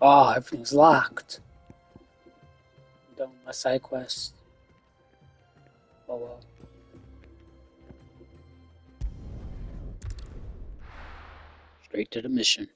Oh, everything's locked. I'm done with my side quest. Oh well. Straight to the mission.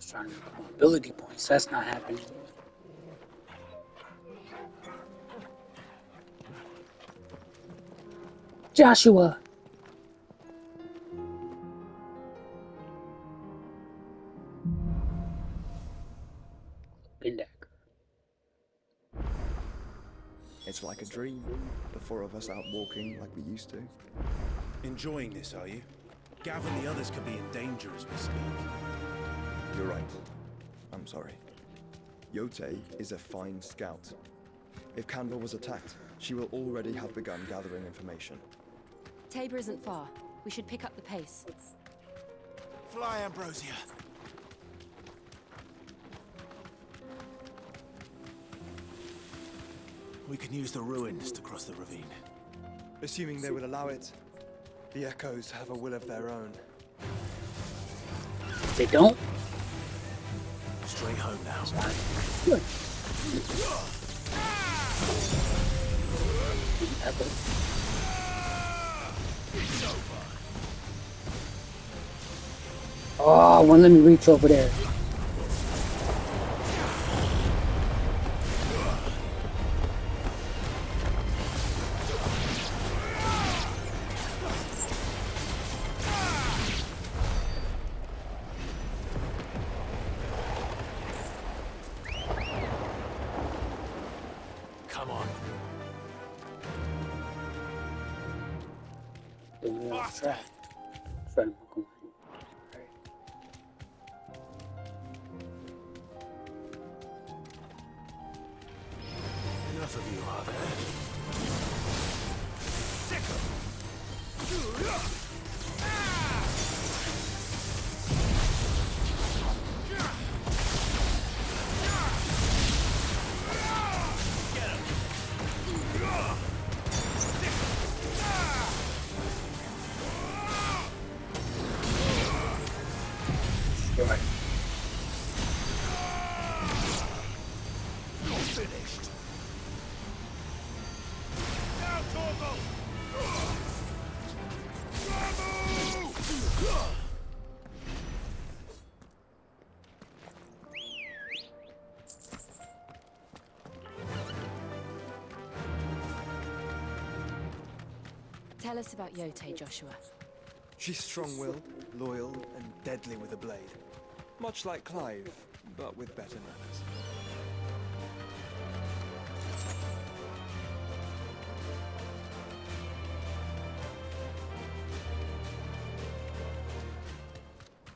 Trying to make more ability points. That's not happening. Joshua! Dagger. It's like a dream. The four of us out walking like we used to. Enjoying this, are you? Gav and the others could be in danger as we speak. You're right. I'm sorry. Yote is a fine scout. If Canva was attacked, she will already have begun gathering information. Tabor isn't far. We should pick up the pace. Fly, Ambrosia. We can use the ruins to cross the ravine. Assuming they will allow it, the Echoes have a will of their own. They don't? Straight home now. Good. Oh, one let me reach over there. Come on. Faster. Enough of you, are there? Right. Finished. Now, Torgal! Tell us about Yote, Joshua. She's strong-willed, loyal, and deadly with a blade. Much like Clive, but with better manners.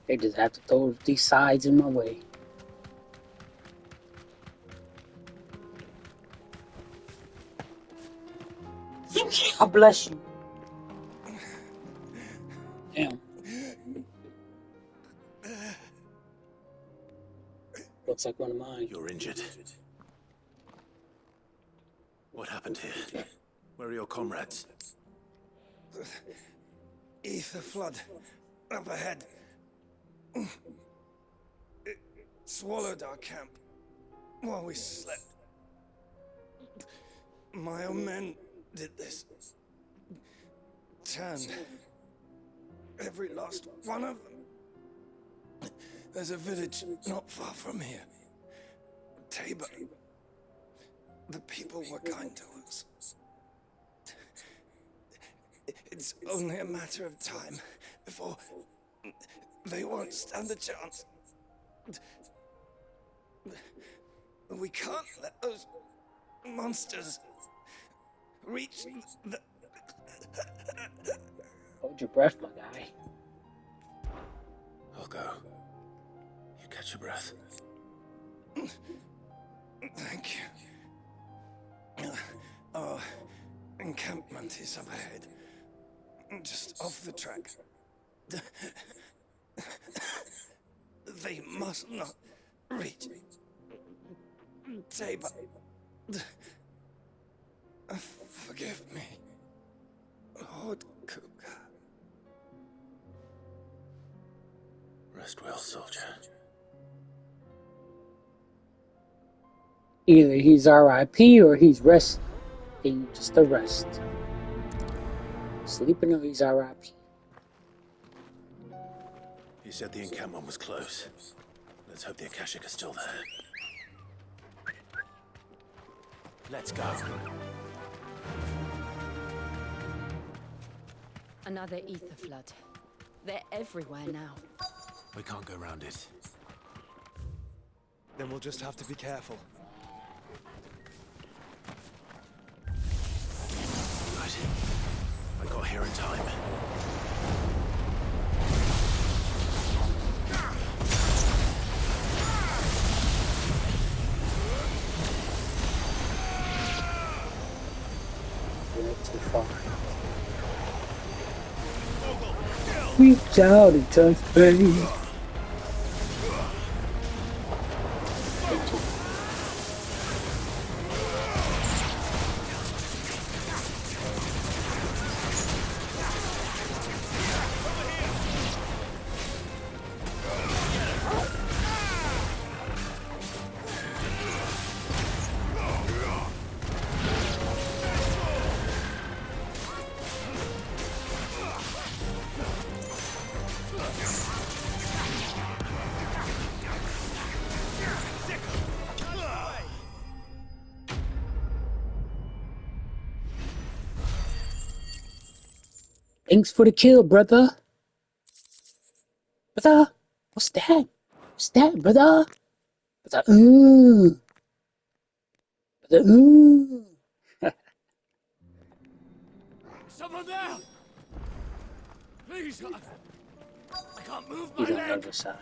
They just have to throw these sides in my way. God bless you. Damn. Looks like one of mine. You're injured. What happened here? Where are your comrades? Ether flood up ahead. It swallowed our camp while we slept. My own men did this. Turned every last one of them. There's a village not far from here. Tabor. The people were kind to us. It's only a matter of time before they won't stand a chance. We can't let those monsters reach the... Hold your breath, my guy. I'll go. You catch your breath. Thank you. Our encampment is up ahead. Just off the track. They must not reach Tabor. Forgive me, Lord Kupka. Rest well, soldier. Either he's R.I.P. or he's resting, just a rest. Sleeping or he's R.I.P. You said the encampment was close. Let's hope the Akashic are still there. Let's go. Another ether flood. They're everywhere now. We can't go around it. Then we'll just have to be careful. Right. I got here in time. Too far. Reach out and touch base. Thanks for the kill, brother. Brother, what's that? What's that, brother? Brother, brother, Someone there! Please! I can't move my He's on the leg! other side.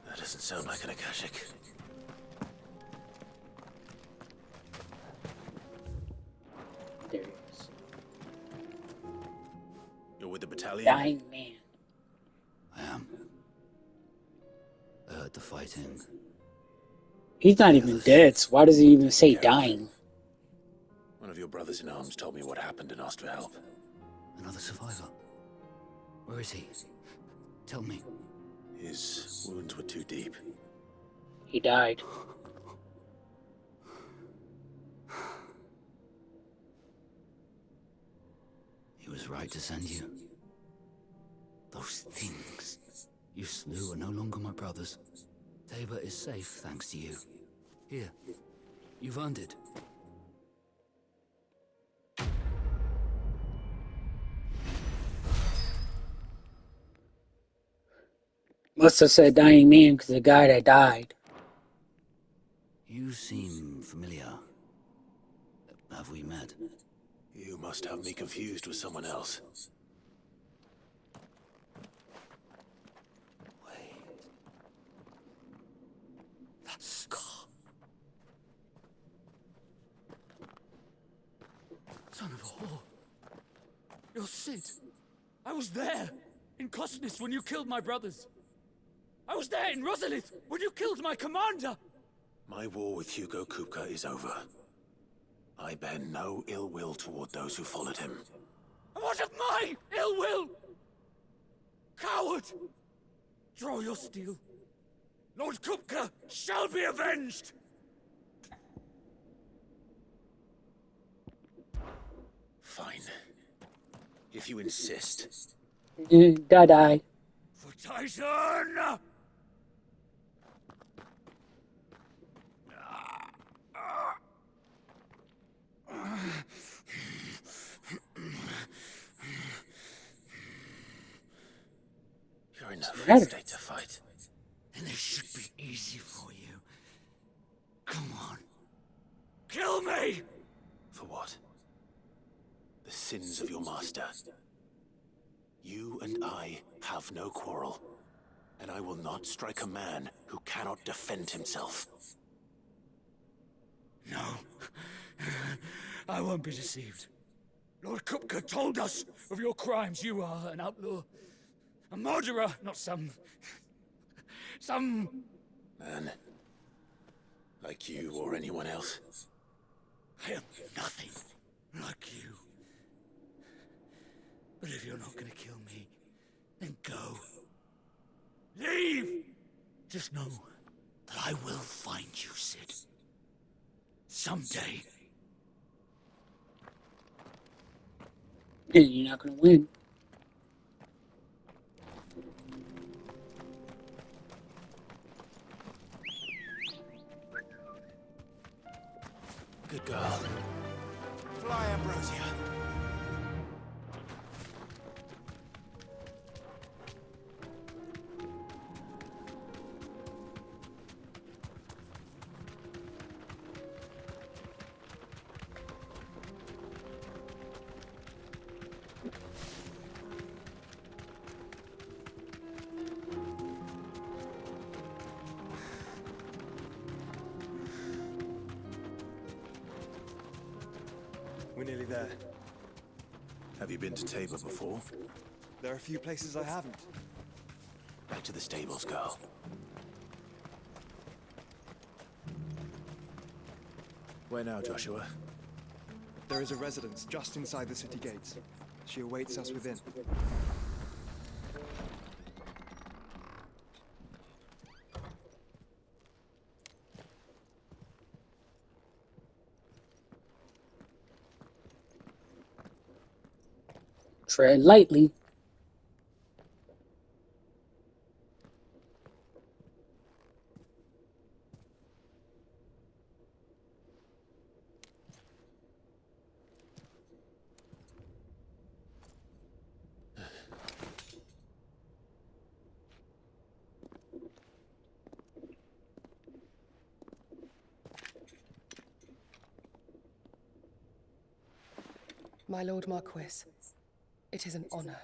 That doesn't sound like an Akashic. There he is. You're with the battalion? Dying man. I am. I heard the fighting. He's not even dead, so why does he even say dying? One of your brothers in arms told me what happened and asked for help. Another survivor. Where is he? Tell me. His wounds were too deep. He died. He was right to send you. Those things you slew are no longer my brothers. Tabor is safe thanks to you. Here, you've earned it. Must have said dying man because the guy that died. You seem familiar. Have we met? You must have me confused with someone else. Wait. That scar. Son of a whore. You're Sid. I was there, in Cosnis, when you killed my brothers. I was there in Rosalith, when you killed my commander. My war with Hugo Kupka is over. I bear no ill will toward those who followed him. And what of my ill will? Coward! Draw your steel. Lord Kupka shall be avenged! Fine. If you insist. Die. For Titan! You're in no What's the fit matter? state to fight. And this should be easy for you. Come on. Kill me! For what? The sins of your master. You and I have no quarrel. And I will not strike a man who cannot defend himself. No. I won't be deceived. Lord Kupka told us of your crimes. You are an outlaw. A murderer, not some Man. Like you or anyone else. I am nothing like you. But if you're not gonna kill me, then go. Leave! Just know that I will find you, Sid. Someday. And you're not gonna win. Good girl. Fly, Ambrosia. We're nearly there. Have you been to Tabor before? There are a few places I haven't. Back to the stables, girl. Where now, Joshua? There is a residence just inside the city gates. She awaits us within. Tread lightly. My Lord Marquis, it is an honor.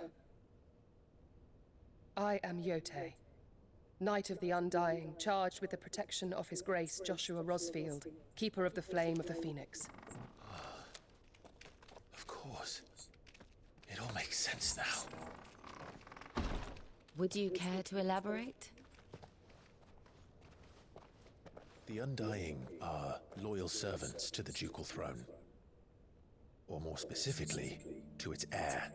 I am Yote, Knight of the Undying, charged with the protection of His Grace Joshua Rosfield, Keeper of the Flame of the Phoenix. Of course. It all makes sense now. Would you care to elaborate? The Undying are loyal servants to the ducal throne. Or more specifically, to its heir.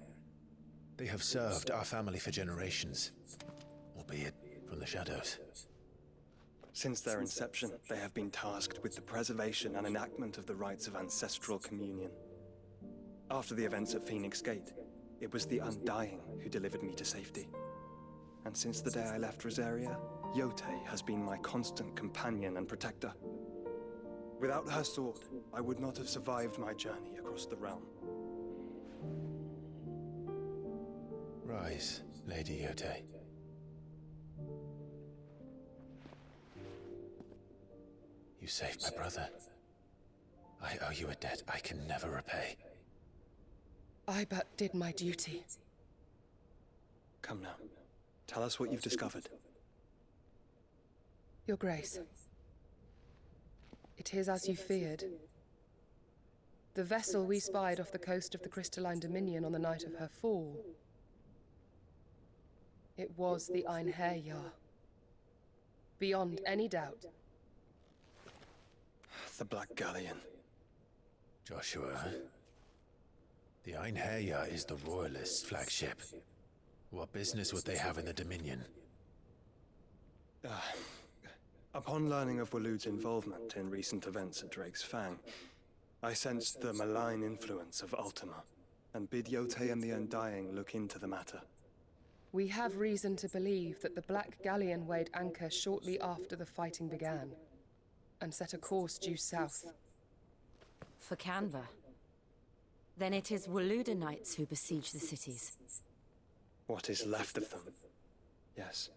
They have served our family for generations, albeit from the shadows. Since their inception, they have been tasked with the preservation and enactment of the rites of ancestral communion. After the events at Phoenix Gate, it was the Undying who delivered me to safety. And since the day I left Rosaria, Yote has been my constant companion and protector. Without her sword, I would not have survived my journey across the realm. Rise, Lady Yote. You saved my brother. I owe you a debt I can never repay. I but did my duty. Come now. Tell us what you've discovered. Your Grace. It is as you feared. The vessel we spied off the coast of the Crystalline Dominion on the night of her fall. It was the Einherjar. Beyond any doubt. The Black Galleon. Joshua, the Einherjar is the Royalists' flagship. What business would they have in the Dominion? Upon learning of Waloed's involvement in recent events at Drake's Fang, I sensed the malign influence of Ultima, and bid Yote and the Undying look into the matter. We have reason to believe that the Black Galleon weighed anchor shortly after the fighting began, and set a course due south. For Canva. Then it is Waloed Knights who besiege the cities. What is left of them? Yes.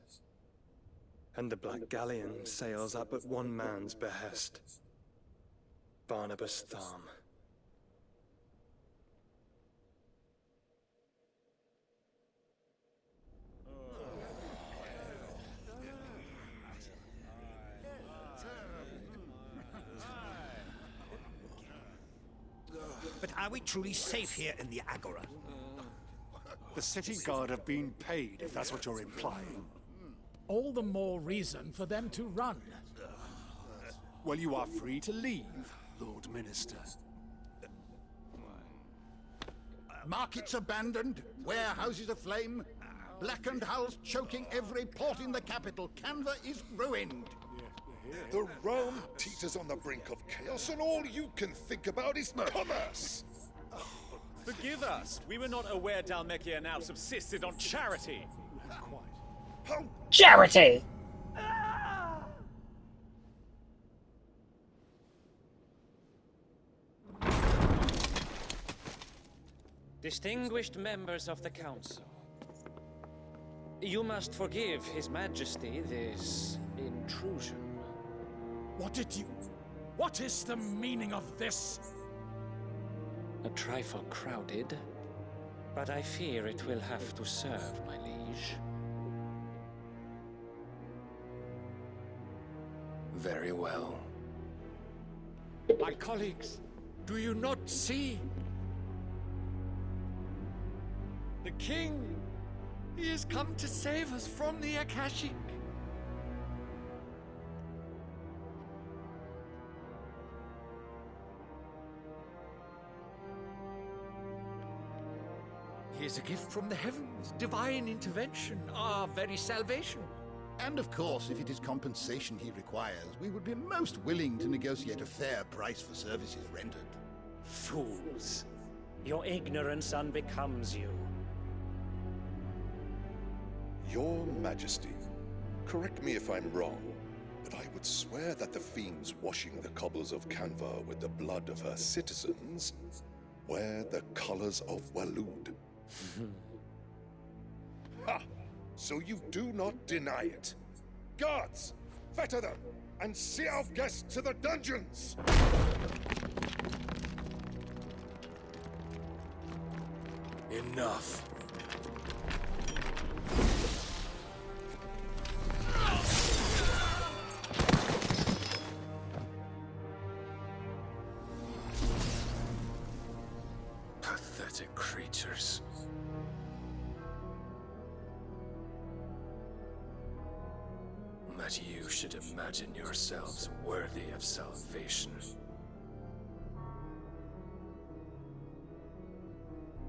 And the Black Galleon sails at but one man's behest. Barnabas Tharm. But are we truly safe here in the Agora? The city guard have been paid, if that's what you're implying. All the more reason for them to run. Well, you are free to leave, Lord Minister. Markets abandoned, warehouses aflame, blackened hulls choking every port in the capital. Canva is ruined. The realm teeters on the brink of chaos, and all you can think about is commerce! Forgive us. We were not aware Dhalmekia now subsisted on charity. How Charity! Distinguished members of the Council, you must forgive His Majesty this intrusion. What is the meaning of this? A trifle crowded, but I fear it will have to serve, my liege. Very well. My colleagues, do you not see? The king! He has come to save us from the Akashic. He is a gift from the heavens, divine intervention, our very salvation. And of course, if it is compensation he requires, we would be most willing to negotiate a fair price for services rendered. Fools! Your ignorance unbecomes you. Your Majesty, correct me if I'm wrong, but I would swear that the fiends washing the cobbles of Canva with the blood of her citizens wear the colors of Waloed. Ha! So you do not deny it. Guards, fetter them, and see our guests to the dungeons! Enough. Pathetic creatures. That you should imagine yourselves worthy of salvation.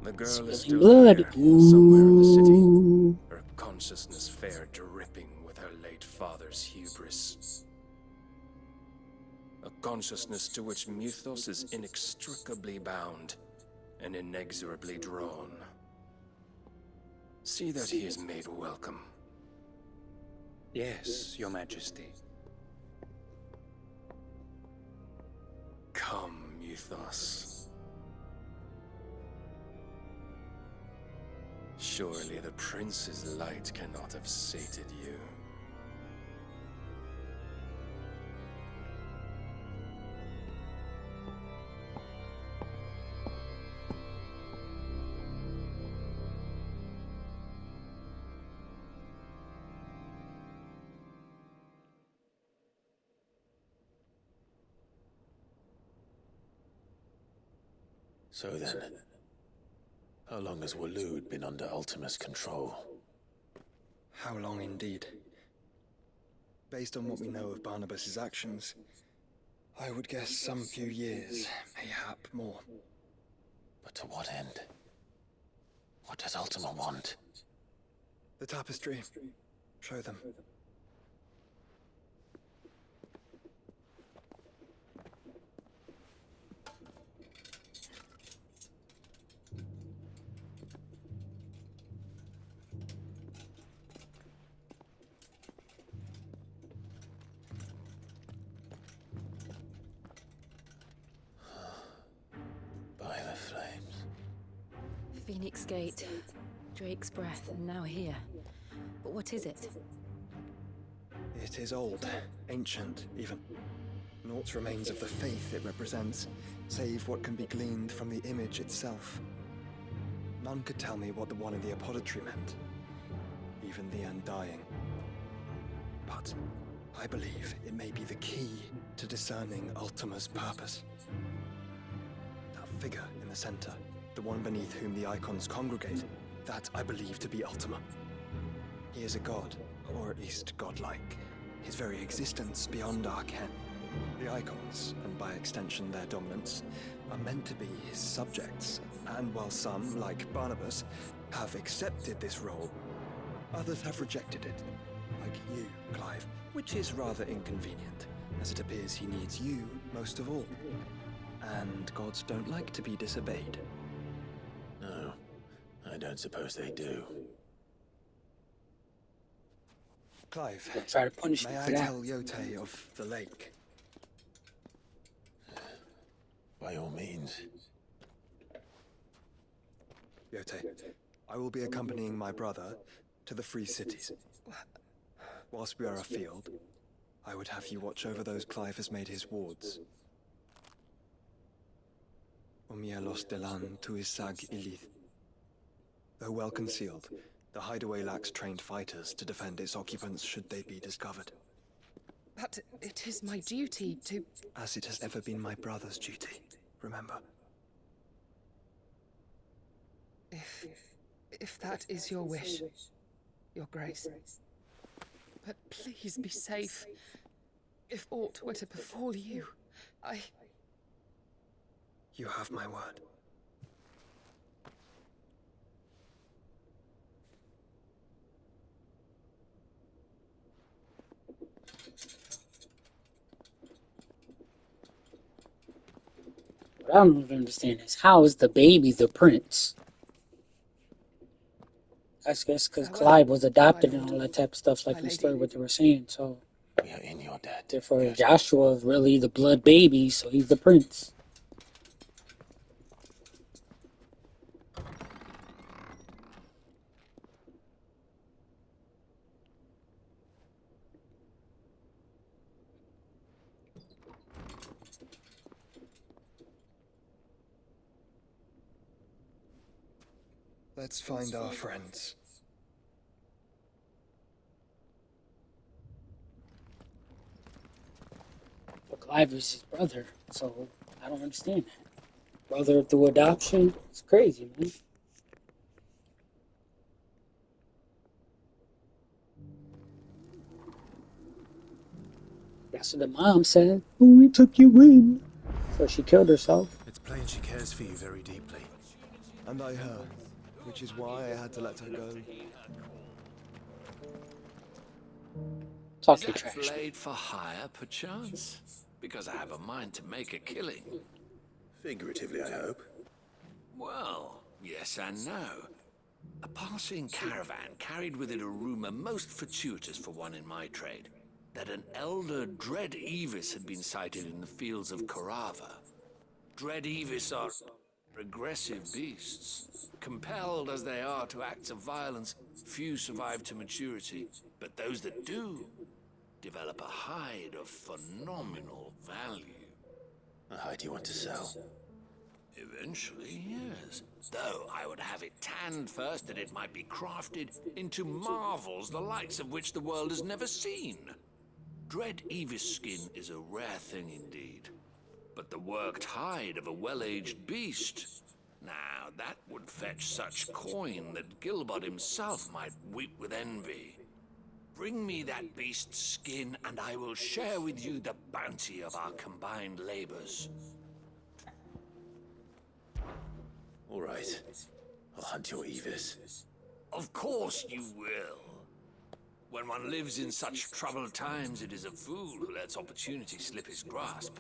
The girl is still blood. here, somewhere in the city, her consciousness fair dripping with her late father's hubris. A consciousness to which Mythos is inextricably bound and inexorably drawn. See that he is made welcome. Yes, Your Majesty. Come, Mythos. Surely the prince's light cannot have sated you. So then, how long has Waloed been under Ultima's control? How long indeed? Based on what we know of Barnabas's actions, I would guess some few years, mayhap more. But to what end? What does Ultima want? The tapestry. Show them. By the flames. Phoenix Gate, Drake's Breath, and now here. But what is it? It is old, ancient, even. Naught remains of the faith it represents, save what can be gleaned from the image itself. None could tell me what the one in the apothecary meant, even the Undying. But I believe it may be the key to discerning Ultima's purpose. That figure in the center, the one beneath whom the icons congregate, That I believe to be Ultima. He is a god, or at least godlike. His very existence beyond our ken. The icons, and by extension their dominance, are meant to be his subjects, and while some, like Barnabas, have accepted this role, others have rejected it, like you, Clive, which is rather inconvenient, as it appears he needs you most of all. And gods don't like to be disobeyed. No, I don't suppose they do. Clive, try to punish may me I for that. tell Yote of the lake? By all means. Yote, I will be accompanying my brother to the Free Cities. Whilst we are afield, I would have you watch over those Clive has made his wards. Omielos delan tu isag ilith. Though well concealed, the hideaway lacks trained fighters to defend its occupants should they be discovered. But it is my duty to... As it has ever been my brother's duty, remember. If that is your wish, Your Grace. But please be safe. If aught were to befall you, You have my word. What I don't even understand is how is the baby the prince? I guess because Clive was adopted and all that type of stuff, like in the story, what they were saying. So, We are in your debt. therefore, Joshua is really the blood baby, so he's the prince. Let's find our friends. But Clive is his brother, so I don't understand that. Brother through adoption? It's crazy, man. That's what the mom said. Oh, we took you in. So she killed herself. It's plain she cares for you very deeply. And I her, which is why I had to let her go. Talk Is your that trash. blade for hire, perchance? Because I have a mind to make a killing. Figuratively, I hope. Well, yes and no. A passing caravan carried with it a rumor most fortuitous for one in my trade, that an elder Dread Evis had been sighted in the fields of Carava. Dread Evis are aggressive beasts. Compelled as they are to acts of violence, few survive to maturity, but those that do develop a hide of phenomenal value. A hide you want to sell? Eventually, yes. Though I would have it tanned first that it might be crafted into marvels the likes of which the world has never seen. Dread Evis skin is a rare thing indeed. But the worked hide of a well-aged beast, now that would fetch such coin that Gilbert himself might weep with envy. Bring me that beast's skin, and I will share with you the bounty of our combined labors. All right. I'll hunt your Evis. Of course you will. When one lives in such troubled times, it is a fool who lets opportunity slip his grasp.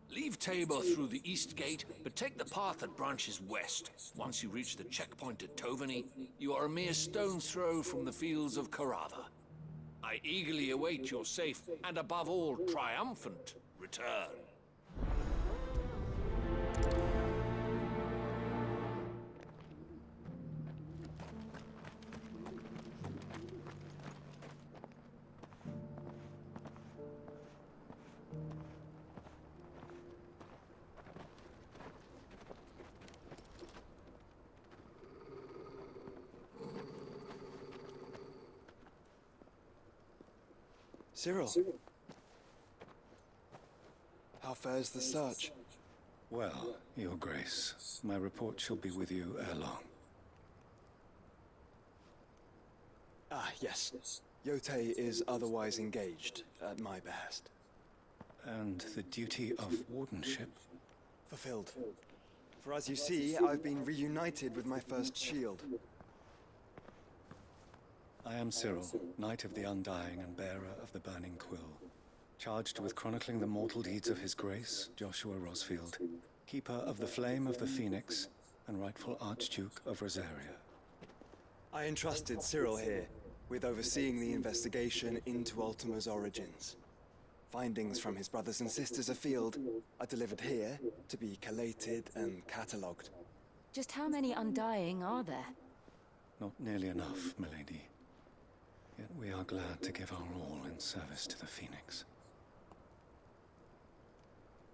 Leave Tabor through the east gate, but take the path that branches west. Once you reach the checkpoint at Tovany, you are a mere stone's throw from the fields of Carava. I eagerly await your safe, and above all, triumphant return. Cyril. How fares the search? Well, Your Grace, my report shall be with you ere long. Yes. Yotei is otherwise engaged at my behest. And the duty of wardenship? Fulfilled. For as you see, I've been reunited with my first shield. I am Cyril, Knight of the Undying and bearer of the Burning Quill, charged with chronicling the mortal deeds of His Grace, Joshua Rosfield, keeper of the Flame of the Phoenix and rightful Archduke of Rosaria. I entrusted Cyril here with overseeing the investigation into Ultima's origins. Findings from his brothers and sisters afield are delivered here to be collated and catalogued. Just how many Undying are there? Not nearly enough, milady. Yet we are glad to give our all in service to the Phoenix.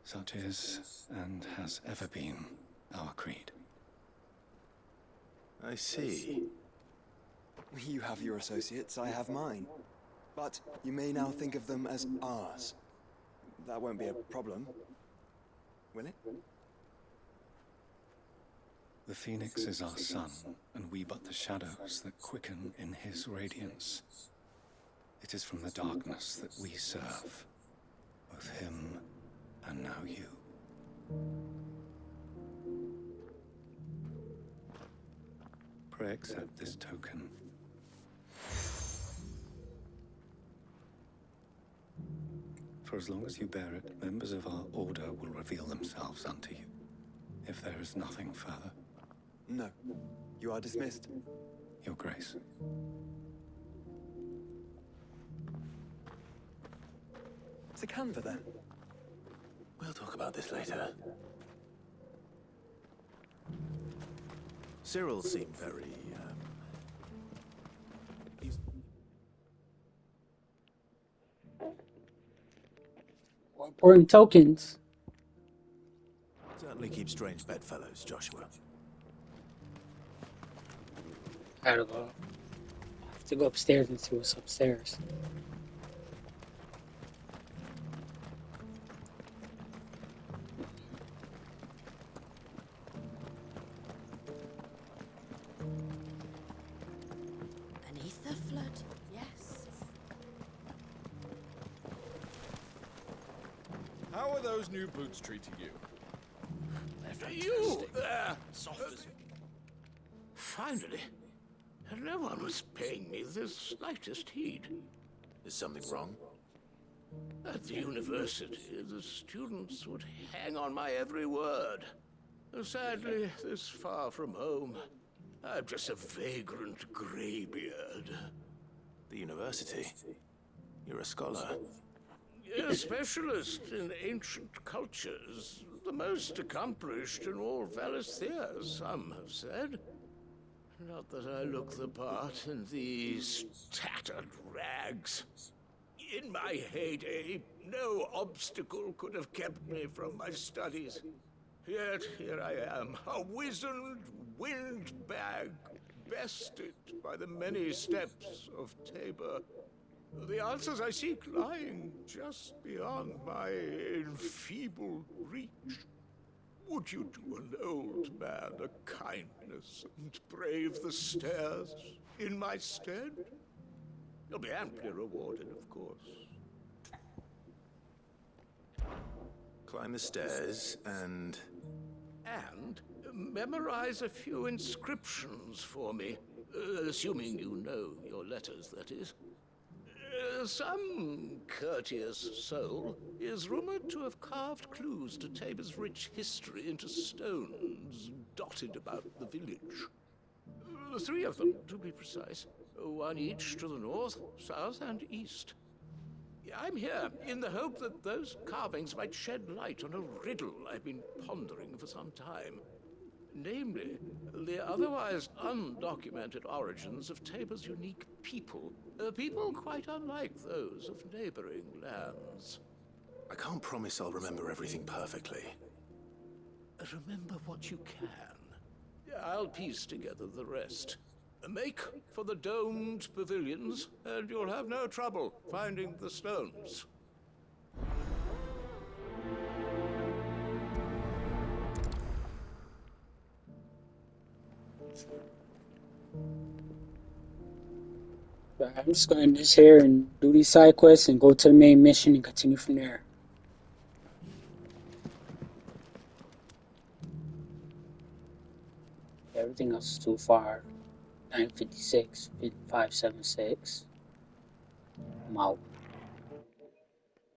Such is, and has ever been, our creed. I see. You have your associates, I have mine. But you may now think of them as ours. That won't be a problem, will it? The Phoenix is our sun, and we but the shadows that quicken in his radiance. It is from the darkness that we serve, both him and now you. Pray accept this token. For as long as you bear it, members of our order will reveal themselves unto you, if there is nothing further. No. You are dismissed. Your Grace. To Canva, then. We'll talk about this later. Cyril seemed very, Important tokens. Certainly keep strange bedfellows, Joshua. I gotta go. I have to go upstairs and see what's upstairs. Beneath the flood, yes. How are those new boots treating you? You there! Soft as... Finally. No one was paying me the slightest heed. Is something wrong? At the university, the students would hang on my every word. Sadly, this far from home, I'm just a vagrant graybeard. The university? You're a scholar. A specialist in ancient cultures. The most accomplished in all Valisthea, some have said. Not that I look the part in these tattered rags. In my heyday, no obstacle could have kept me from my studies. Yet here I am, a wizened windbag, bested by the many steps of Tabor. The answers I seek lying just beyond my enfeebled reach. Would you do an old man a kindness and brave the stairs in my stead? You'll be amply rewarded, of course. Climb the stairs and... And memorize a few inscriptions for me, assuming you know your letters, that is. Some courteous soul is rumored to have carved clues to Tabor's rich history into stones dotted about the village. 3 of them, to be precise. 1 each to the north, south, and east. I'm here in the hope that those carvings might shed light on a riddle I've been pondering for some time. Namely, the otherwise undocumented origins of Tabor's unique people. People quite unlike those of neighboring lands. I can't promise I'll remember everything perfectly. Remember what you can. I'll piece together the rest. Make for the domed pavilions, and you'll have no trouble finding the stones. But I'm just going to end this here and do these side quests and go to the main mission and continue from there. Everything else is too far. 956, 576. I'm out.